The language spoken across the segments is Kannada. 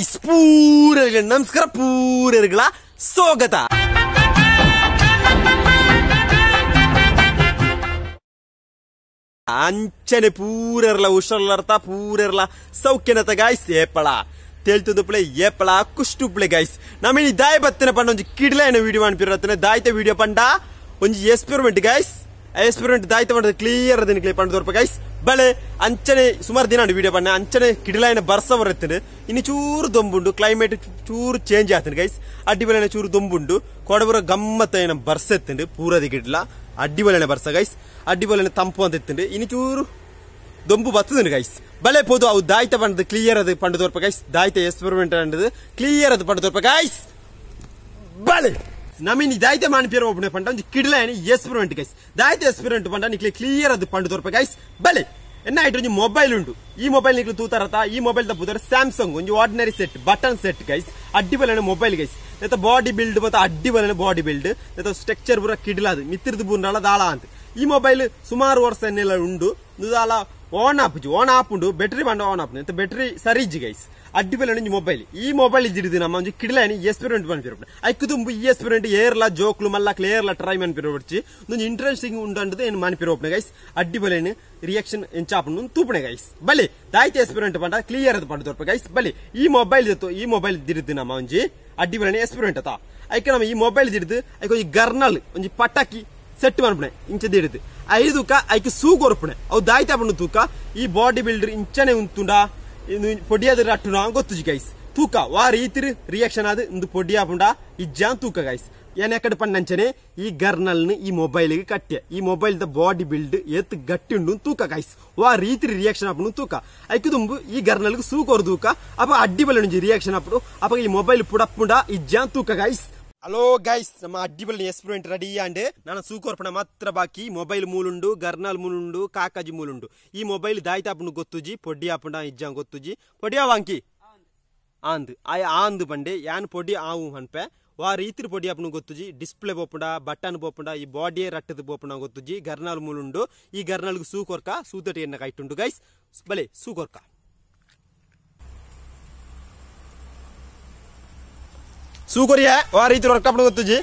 ಗೈಸ್ ಪೂರರಿಗೆ ನಮಸ್ಕಾರ ಪೂರರಿಗಳ ಸ್ವಾಗತ. ಅಂಚನೆ ಪೂರರ್ಲ ಹುಷಾರ್ಲಾರ್ತ ಪೂರರ್ಲ ಸೌಖ್ಯನತ ಗೈಸ್ ಏಪಳ ತೇಳ್ತುದುಪ್ಲೆ ಏಪಳ ಕುಷ್ಟುಪ್ಲೆ ಗೈಸ್ ನಮ್ಮಿ ದಾಯ ಬತ್ತನೆ ಪಂಡ ಒಂಜಿ ಕಿಡ್ಲೈನ ವಿಡಿಯೋ ಮಾಡ್ಪಿರತ್ತನೆ ದಾಯ್ತ ವಿಡಿಯೋ ಪಂಡ ಒಂಜಿ ಎಕ್ಸ್ಪೆರಿಮೆಂಟ್ ಗೈಸ್ ಎಕ್ಸ್ಪೆರಿಮೆಂಟ್ ದಾಯ್ತ ಪಂಡ ಕ್ಲಿಯರ್ ಅದನ್ನ ಕ್ಲಿಯರ್ ಪಂಡ ತೋರ್ಪ ಗೈಸ್ ಬಳೆ ಅಂಚನೆ ಸುಮಾರು ದಿನ ವಿಡಿಯೋ ಪಂಡ ಅಂಚನೆ ಕಿಡ್ಲೈನ ಬರ್ಸ ಬರುತ್ತದೆ ಇನ್ನು ಚೂರು ದೊಂಬುಂಡು ಕ್ಲೈಮೇಟ್ ಚೂರು ಚೇಂಜ್ ಆತನ ಗೈಸ್ ಅಡ್ಡಿಬಲೆನ ಚೂರು ದೊಂಬುಂಡು ಕೊಡಬರ ಗಮ್ಮತ್ತ ಬರ್ಸ ಎತ್ತಂಡು ಪೂರದಿ ಗಿಡ್ಲ ಅಡ್ಡಿಬಲೆನ ಬರ್ಸ ಗೈಸ್ ಅಡ್ಡಿಬಲೆನ ತಂಪು ಅಂತ ಎತ್ತಂಡು ಇನ್ನು ಚೂರು ದೊಂಬು ಬತ್ತದ ಗೈಸ್ ಬಲೆ ಪೋದು ಅವು ದಾಯ್ತ ಪಂಡದು ಕ್ಲಿಯರ್ ಅದು ಪಂಡ ತೋರ್ಪ ಗೈಸ್ ದಾಯ್ತ ಎಕ್ಸ್ಪೆರಿಮೆಂಟ್ ಅಂಡದು ಕ್ಲಿಯರ್ ಅದು ಪಂಡ ತೋರ್ಪ ಗೈಸ್ ಬಲೆ ನಮೀನಿ ದಾಯ್ತ ಮಾಣಿಪೇರ ಒಬ್ಬನೇ ಪಂಡ ಒಂದು ಕಿಡ್ಲೈನ ಎಕ್ಸ್ಪೆರಿಮೆಂಟ್ ಗೈಸ್ ದಾಯ್ತ ಎಕ್ಸ್ಪೆರಿಮೆಂಟ್ ಪಂಡ ನಿಕ್ಲೆ ಕ್ಲಿಯರ್ ಅದು ಪಂಡ ತೋರ್ಪ ಗೈಸ್ ಬಲೆ ಎನ್ನಾಯ್ತು ಒಂಜಿ ಮೊಬೈಲ್ ಉಂಟು ಈ ಮೊಬೈಲ್ ನಿಕ್ಲು ತೂತಾರತ ಈ ಮೊಬೈಲ್ ತಪ್ಪುತ್ತಾರೆ ಸ್ಯಾಮ್ಸಂಗ್ ಒಂಜಿ ordinary set button set guys ಅಡ್ಡಿಬಲೆನ ಮೊಬೈಲ್ ಗೈಸ್ ನೆತ್ತ ಬಾಡಿ ಬಿಲ್ಡ್ ಮತ್ತೆ ಅಡ್ಡಿಬಲೆನ ಬಾಡಿ ಬಿಲ್ಡ್ ನೆತ್ತ ಸ್ಟ್ರಕ್ಚರ್ ಪೂರ ಕಿಡ್ಲಾದು ಮಿತ್ತಿರ್ದು ಬೂರ್ನಾಳ ದಾಳ ಅಂತ ಈ ಮೊಬೈಲ್ ಸುಮಾರು ವರ್ಷ ಎನ್ನೆಲ್ಲ ಉಂಡು ದಾಳ ಆನ್ ಆಪ್ ಉಂಡು ಬೆಟ್ರಿ ಬಂಡ ಆನ್ ಆಪ್ ಬೆಟ್ರಿ ಸರಿಜ್ ಗೈಸ್ ಅಡ್ಡಿಬಲೆನ ಮೊಬೈಲ್ ಈ ಮೊಬೈಲ್ ಇದ್ದಿದ್ದು ನಮ್ಮ ಒಂದು ಕಿಡ್ಲೈನಿ ಎಕ್ಸ್ಪೆರಿಮೆಂಟ್ ಮಾಡ್ಪಿರೋಣ ಐಕು ತುಂಬು ಈ ಎಕ್ಸ್ಪೆರಿಮೆಂಟ್ ಏರ್ಲ ಜೋಕ್ಲು ಮಲ್ಲಕ್ಲ ಏರ್ಲ ಟ್ರೈ ಮಾಡ್ಪಿರೋಡ್ಚಿ ಒಂದು ಇಂಟ್ರೆಸ್ಟಿಂಗ್ ಉಂಟು ಏನು ಮಾಡ್ಪಿರೋಪ್ನೆ ಗೈಸ್ ಅಡ್ಡಿಬಲೆನ ರಿಯಾಕ್ಷನ್ ಎಂಚಾಪು ತೂಪಣೆ ಗೈಸ್ ಬಲೆ ದಾಯ್ತ ಎಕ್ಸ್ಪೆರಿಮೆಂಟ್ ಪಂಡ ಕ್ಲಿಯರ್ ಅದು ಪಂಡ ತೋರ್ಪ ಗೈಸ್ ಬಲೆ ಈ ಮೊಬೈಲ್ ಈ ಮೊಬೈಲ್ ಇದ್ದಿದ್ದು ನಮ್ಮ ಒಂಜಿ ಅಡ್ಡಿಬಲೆನ ಎಕ್ಸ್ಪೆರಿಮೆಂಟ್ ಅತ ಐಕ ನಮ್ಮ ಈ ಮೊಬೈಲ್ ಇದ್ದಿದ್ದು ಐಕ ಒಂಜಿ ಗರ್ನಲ್ ಒಂಜಿ ಪಟಾಕಿ ಸೆಟ್ ಮಾಡ್ಪಣೆ ಇಂಚದ ಹಿಡಿದು ಐದುಕ ಐಕ ಸೂಗ್ ಹೊರಪಣೆ ಅವು ದಾಯ್ತ ಪಂಡು ತೂಕ ಈ ಬಾಡಿ ಬಿಲ್ಡರ್ ಇಂಚನೆ ಉಂತುಂಡ ಪೊಡಿಯಾದ ಅಟ್ಟುನ ಗೊತ್ತುಜಿ ಗೈಸ್ ತೂಕ ವಾ ರೀತಿ ರಿಯಾಕ್ಷನ್ ಆದ ಒಂದು ಪೊಡಿ ಆಪುಂಡ ಇಜ್ಜಾನ್ ತೂಕ ಗೈಸ್ ಏನ್ ಯಾಕಡೆ ಪಂಡಂಚನೆ ಈ ಗರ್ನಲ್ ಈ ಮೊಬೈಲ್ ಕಟ್ಟೆ ಈ ಮೊಬೈಲ್ ದ ಬಾಡಿ ಬಿಲ್ಡ್ ಎತ್ ಗಟ್ಟಿ ಉಂಡು ತೂಕ ಗೈಸ್ ವಾ ರೀತಿ ರಿಯಾಕ್ಷನ್ ಆಪುಂಡು ತೂಕ ಐಕು ತುಂಬು ಈ ಗರ್ನಲ್ ಸೂಕ್ ಹೊರ ತೂಕ ಅಪ್ಪ ಅಡ್ಡಿಬಲ್ ರಿಯಾಕ್ಷನ್ ಆಪುಡು ಅಪ್ಪ ಈ ಮೊಬೈಲ್ ಪುಡಪ್ಪುಂಡ ಇಜ್ಜಾನ್ ತೂಕ ಗೈಸ್. ಹಲೋ ಗೈಸ್ ನಮ್ಮ ಅಡ್ಡಿಬಲ್ ಎಕ್ಸ್ಪೆರಿಮೆಂಟ್ ರೆಡಿ ಅಂಡ್ ನಾನು ಸೂಕೋರ್ಪಣ ಮಾತ್ರ ಬಾಕಿ ಮೊಬೈಲ್ ಮೂಲುಂಡು ಗರ್ನಲ್ ಮೂಲುಂಡು ಕಾಕಾಜಿ ಮೂಲುಂಡು ಈ ಮೊಬೈಲ್ ದಾಯ್ತ ಆಪುಂಡು ಗೊತ್ತುಜಿ ಪೊಡಿ ಆಪುಂಡ ಇಜ್ಜಾನ್ ಗೊತ್ತುಜಿ ಪೊಡಿ ಆವಾಂಕಿ ಆಂದ್ ಆಂದ್ ಬಂಡೆ ಯಾನ್ ಪೊಡಿ ಆವು ಹನ್ಪೆ ವಾ ರೀತಿ ಪೊಡಿ ಆಪುಂಡು ಗೊತ್ತುಜಿ ಡಿಸ್ಪ್ಲೇ ಬೋಪುಂಡ ಬಟನ್ ಬೋಪುಂಡ ಈ ಬಾಡಿ ರಟ್ಟದ ಬೋಪುಂಡ ಗೊತ್ತುಜಿ ಗರ್ನಲ್ ಮೂಲುಂಡು ಈ ಗರ್ನಲ್ಗೆ ಸೂಕೋರ್ಕ ಸೂತಟಿ ಎನ್ನ ಕೈಟುಂಡು ಗೈಸ್ ಬಲೆ ಸೂಕೋರ್ಕ ಸೂಕೋರಿಯ ವಾ ರೀತಿ ವರ್ಕ್ ಆಪುಂಡು ಗೊತ್ತುಜಿ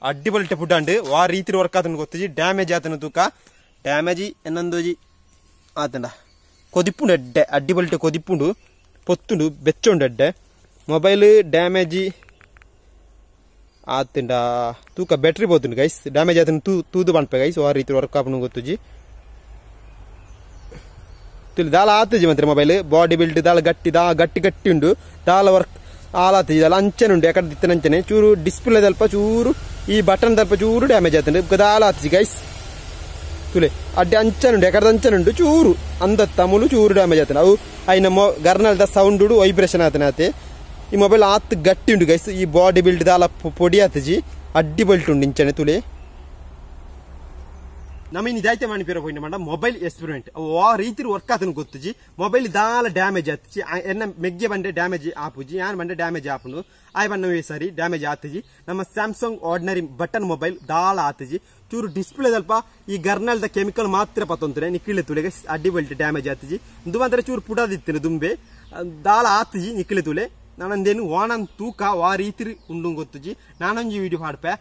ಅಡ್ಡಿಬಲ್ಟೆ ಫುಡ್ ಅಂಡ್ ವಾ ರೀತಿ ವರ್ಕ್ ಆತನ ಗೊತ್ತಜಿ ಡ್ಯಾಮೇಜ್ ಆತನ ತೂಕ ಡ್ಯಾಮೇಜ್ ಎನ್ನೊಂದೋಜಿ ಆತಂಡ ಕೊದಿಪ್ಪುಂಡು ಎಡ್ಡೆ ಅಡ್ಡಿಬಲ್ಟೆ ಕೊದಿಪ್ಪುಂಡು ಪೊತ್ತುಂಡು ಬೆಚ್ಚುಂಡು ಎಡ್ಡೆ ಮೊಬೈಲ್ ಡ್ಯಾಮೇಜ್ ಆತಂಡ ತೂಕ ಬ್ಯಾಟ್ರಿ ಪೋತುಂಡು ಗೈಸ್ ಡ್ಯಾಮೇಜ್ ಆತನ ತೂದು ಪಂಪೆ ಗೈಸ್ ವಾ ರೀತಿ ವರ್ಕ್ ಆಪುಂಡು ಗೊತ್ತುಜಿ ದಾಲ ಆತಜಿ ಮಂತ್ರಿ ಮೊಬೈಲ್ ಬಾಡಿ ಬಿಲ್ಡ್ ದಾಳ ಗಟ್ಟಿ ಉಂಡು ದಾಲ ವರ್ಕ್ ಆಲಾತಿ ಇದಲ್ಲ ಅಂಚನೆ ಉಂಡು ಯಾಕಡೆ ದಿತ್ತನ ಅಂಚನೆ ಚೂರು ಡಿಸ್ಪ್ಲೇ ದಲ್ಪ ಚೂರು ಈ ಬಟನ್ ದಲ್ಪ ಚೂರು ಡ್ಯಾಮೇಜ್ ಆತಂಡು ಆಲಾತಿ ಗೈಸ್ ತುಲೆ ಅಡ್ಡೆ ಅಂಚನೆ ಉಂಡು ಯಾಕಡೆ ಅಂಚನೆ ಉಂಡು ಚೂರು ಅಂದತ್ತ ಮುಲು ಚೂರು ಡ್ಯಾಮೇಜ್ ಆತನ ಅವು ಐನ ಗರ್ನಲ್ ದ ಸೌಂಡ್ ವೈಬ್ರೇಷನ್ ಆತನ ಆತೆ ಈ ಮೊಬೈಲ್ ಆತ್ ಗಟ್ಟಿ ಉಂಡು ಗೈಸ್ ಈ ಬಾಡಿ ಬಿಲ್ಡ್ ದಾಲ ಪೊಡಿ ಆತಜಿ ಅಡ್ಡಿ ಬಲ್ಟ್ ಉಂಡು ಇಂಚನೆ ತುಲೆ ನಮೀನ್ ಇದಾಯ್ತೆ ಮಾಡಿಪೇರ ಹೋಯ್ನ ಮಾಡ ಮೊಬೈಲ್ ಎಕ್ಸ್ಪೆರಿಮೆಂಟ್ ಆ ರೀತಿ ವರ್ಕ್ ಆತನ ಗೊತ್ತುಜಿ ಮೊಬೈಲ್ ದಾಲ ಡ್ಯಾಮೇಜ್ ಆತಜಿ ಎನ್ನ ಮೆಗ್ಗೆ ಬಂಡೆ ಡ್ಯಾಮೇಜ್ ಆಪುಜಿ ಯಾನ್ ಬಂಡೆ ಡ್ಯಾಮೇಜ್ ಆಪುಂಡು ಆಯ್ ಬಣ್ಣವೇ ಸರಿ ಡ್ಯಾಮೇಜ್ ಆತಜಿ ನಮ್ಮ ಸ್ಯಾಮ್ಸಂಗ್ ಆರ್ಡಿನರಿ ಬಟನ್ ಮೊಬೈಲ್ ದಾಲ ಆತಜಿ ಚೂರು ಡಿಸ್ಪ್ಲೇ ಸ್ವಲ್ಪ ಈ ಗರ್ನಲ್ ದ ಕೆಮಿಕಲ್ ಮಾತ್ರ ಪತ್ತೊಂತರೆ ನಿಕ್ಕಿಳೆ ತುಳೆಗೆ ಅಡ್ಡಿ ಬಲ್ಟ್ ಡ್ಯಾಮೇಜ್ ಆತಜಿ ಇಂದು ಮಾತ್ರ ಚೂರು ಪುಡದಿತ್ತೇನೆ ದುಂಬೆ ದಾಲ ಆತಜಿ ನಿಕ್ಕಿಳೆ ತುಳೆ ನಾನಂದೇನು ವಾಣನ್ ತೂಕ ವಾ ರೀತಿ ಉಂಡು ಗೊತ್ತುಜಿ ನಾನೊಂಜಿ ವಿಡಿಯೋ ಪಾಡ್ಪೆ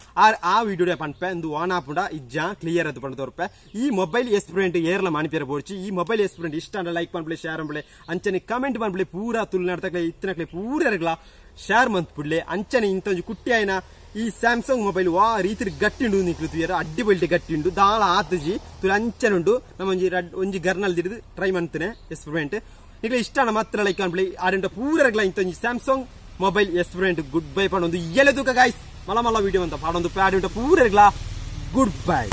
ಆ ವಿಡಿಯೋ ಪಂಪೆ ಒಂದು ವಾಣ ಪುಂಡ ಇಜ್ಜ ಕ್ಲಿಯರ್ ಅದು ಪಂಡ ತೋರ್ಪೆ ಈ ಮೊಬೈಲ್ ಎಕ್ಸ್ಪೀರಿಯಂಟ್ ಏರ್ಲ ಮಾಣಿಪೇರ ಬೋಡ್ಚಿ ಈ ಮೊಬೈಲ್ ಎಕ್ಸ್ಪೀರಿಯಂಟ್ ಇಷ್ಟ ಅಂಡ ಲೈಕ್ ಮಾಡ್ಬಿಡಿ ಶೇರ್ ಮಾಡ್ಬಿಡಿ ಅಂಚನೆ ಕಮೆಂಟ್ ಮಾಡ್ಬಿಡಿ ಪೂರಾ ತುಲ್ ನಡ್ತಕ್ಲೆ ಇತ್ತನಕ್ಲೆ ಪೂರರ್ಗಳ ಶೇರ್ ಮಂತ್ಬಿಡ್ಲಿ ಅಂಚನೆ ಇಂತೊಂಜಿ ಕುಟ್ಟಿ ಆಯ್ನ ಈ ಸ್ಯಾಮ್ಸಂಗ್ ಮೊಬೈಲ್ ವಾ ರೀತಿ ಗಟ್ಟಿಂಡು ನಿಕ್ಲುತ್ತಿಯರ ಅಡ್ಡಿ ಬಲ್ಟಿ ಗಟ್ಟಿಂಡು ದಾಳ ಆತಜಿ ತುಲ ಅಂಚನುಂಡು ನಮ್ಮೊಂಜಿ ಒಂಜಿ ಗರ್ನಲ್ ದಿಡಿದು ಟ್ರೈ ಮಾಡ್ತೇನೆ ಎಕ್ಸ್ಪೀರಿಯಂಟ್ ಈಗ ಇಷ್ಟ ಮಾತ್ರ ಲೈಕ್ ಮಾಡ್ಬಿಡಿ ಆಡಂಟ ಪೂರರ್ಗಳ ಇಂತೊಂಜಿ ಸ್ಯಾಮ್ಸಂಗ್ ಮೊಬೈಲ್ ಎಕ್ಸ್ಪೀರಿಯಂಟ್ ಗುಡ್ ಬೈ ಪಂಡ ಒಂದು ಎಲೆದುಕ ಗಾಯ್ಸ್ ಮಲ ಮಲ ವಿಡಿಯೋ ಅಂತ ಪಾಡೊಂದು ಪ್ಯಾಡ್ ಪೂರರ್ಗಳ ಗುಡ್ ಬೈ.